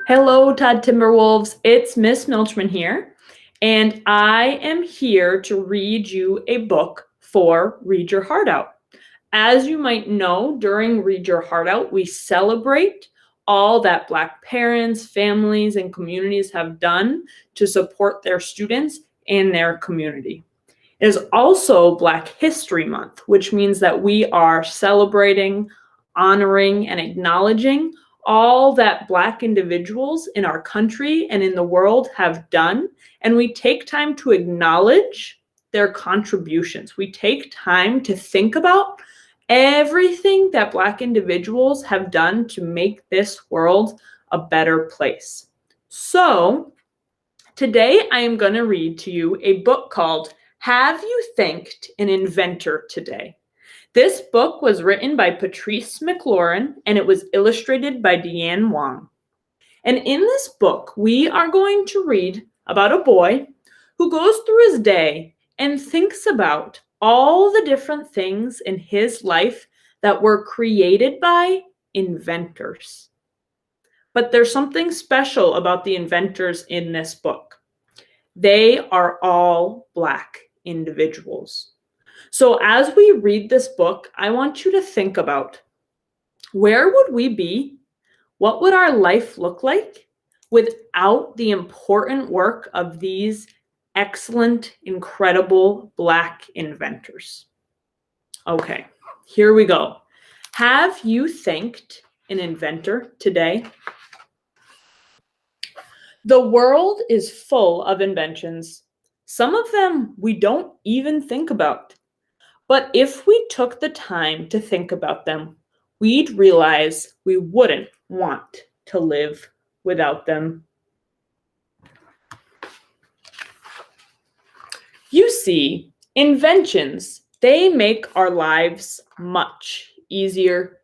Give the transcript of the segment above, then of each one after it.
Hello, Todd Timberwolves. It's Miss Milchman here, and I am here to read you a book for Read Your Heart Out. As you might know, during Read Your Heart Out, we celebrate all that Black parents, families, and communities have done to support their students and their community. It is also Black History Month, which means that we are celebrating, honoring, and acknowledging all that Black individuals in our country and in the world have done. And we take time to acknowledge their contributions. We take time to think about everything that Black individuals have done to make this world a better place. So today I am going to read to you a book called Have You Thanked an Inventor Today? This book was written by Patrice McLaurin and it was illustrated by Deanne Wong. And in this book, we are going to read about a boy who goes through his day and thinks about all the different things in his life that were created by inventors. But there's something special about the inventors in this book. They are all Black individuals. So as we read this book, I want you to think about, where would we be? What would our life look like without the important work of these excellent, incredible Black inventors? Okay, here we go. Have you thanked an inventor today? The world is full of inventions. Some of them we don't even think about. But if we took the time to think about them, we'd realize we wouldn't want to live without them. You see, inventions, they make our lives much easier,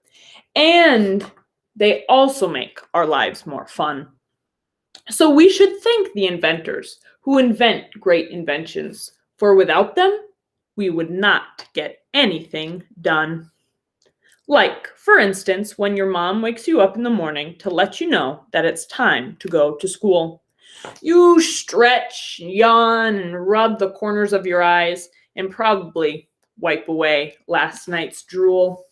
and they also make our lives more fun. So we should thank the inventors who invent great inventions, for without them, we would not get anything done. Like, for instance, when your mom wakes you up in the morning to let you know that it's time to go to school. You stretch, yawn, and rub the corners of your eyes and probably wipe away last night's drool.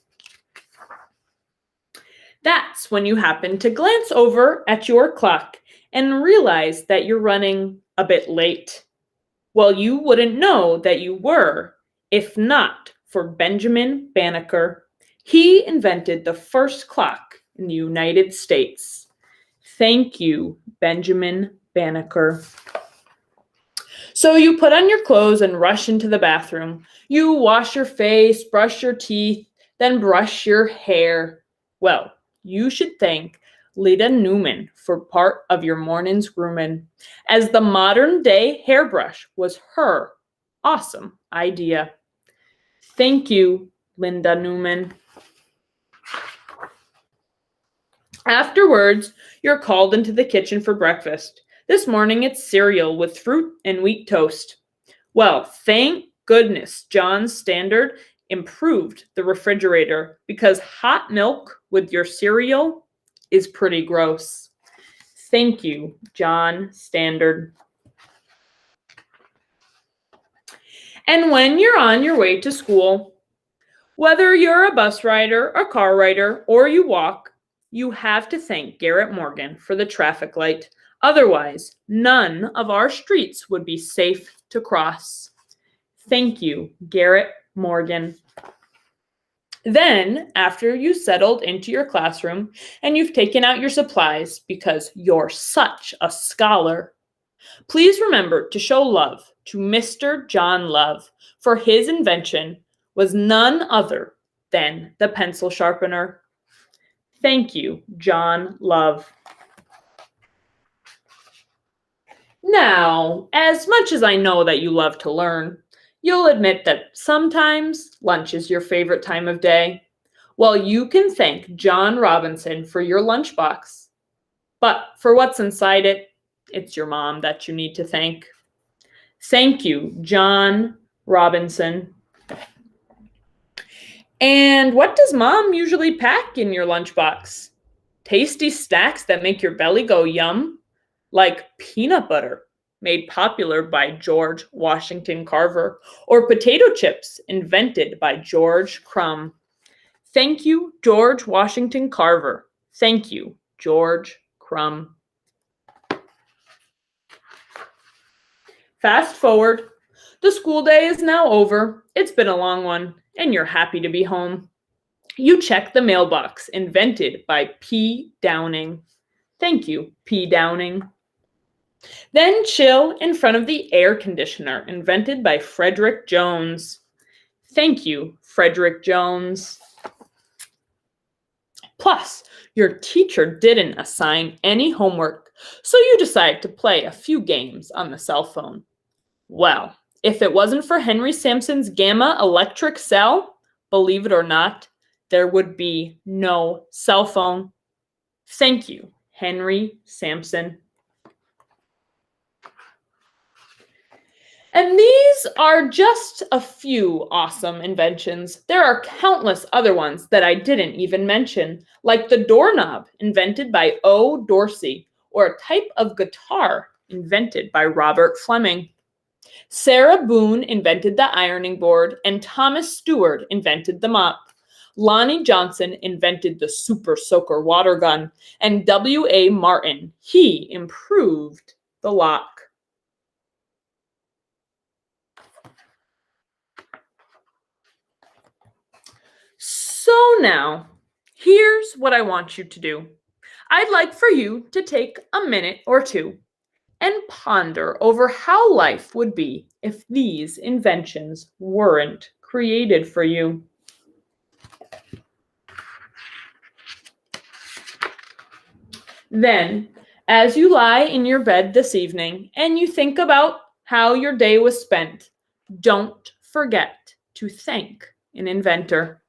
That's when you happen to glance over at your clock and realize that you're running a bit late. Well, you wouldn't know that you were if not for Benjamin Banneker. He invented the first clock in the United States. Thank you, Benjamin Banneker. So you put on your clothes and rush into the bathroom. You wash your face, brush your teeth, then brush your hair. Well, you should thank Lida Newman for part of your morning's grooming, as the modern day hairbrush was her awesome idea. Thank you, Linda Newman. Afterwards, you're called into the kitchen for breakfast. This morning it's cereal with fruit and wheat toast. Well, thank goodness John Standard improved the refrigerator, because hot milk with your cereal is pretty gross. Thank you, John Standard. And when you're on your way to school, whether you're a bus rider, a car rider, or you walk, you have to thank Garrett Morgan for the traffic light. Otherwise, none of our streets would be safe to cross. Thank you, Garrett Morgan. Then, after you settled into your classroom and you've taken out your supplies because you're such a scholar, please remember to show love to Mr. John Love, for his invention was none other than the pencil sharpener. Thank you, John Love. Now, as much as I know that you love to learn, you'll admit that sometimes lunch is your favorite time of day. Well, you can thank John Robinson for your lunchbox. But for what's inside it, it's your mom that you need to thank. Thank you, John Robinson. And what does mom usually pack in your lunchbox? Tasty snacks that make your belly go yum, like peanut butter, made popular by George Washington Carver, or potato chips, invented by George Crumb. Thank you, George Washington Carver. Thank you, George Crumb. Fast forward. The school day is now over. It's been a long one, and you're happy to be home. You check the mailbox, invented by P. Downing. Thank you, P. Downing. Then chill in front of the air conditioner, invented by Frederick Jones. Thank you, Frederick Jones. Plus, your teacher didn't assign any homework, so you decide to play a few games on the cell phone. Well, if it wasn't for Henry Sampson's gamma electric cell, believe it or not, there would be no cell phone. Thank you, Henry Sampson. And these are just a few awesome inventions. There are countless other ones that I didn't even mention, like the doorknob, invented by O. Dorsey, or a type of guitar invented by Robert Fleming. Sarah Boone invented the ironing board, and Thomas Stewart invented the mop. Lonnie Johnson invented the Super Soaker water gun, and W.A. Martin, he improved the lock. So now, here's what I want you to do. I'd like for you to take a minute or two and ponder over how life would be if these inventions weren't created for you. Then, as you lie in your bed this evening and you think about how your day was spent, don't forget to thank an inventor.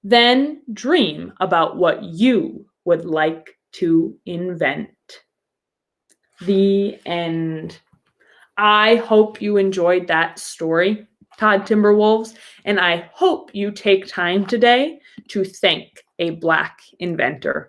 Then dream about what you would like to invent. The end. I hope you enjoyed that story, Todd Timberwolves, and I hope you take time today to thank a Black inventor.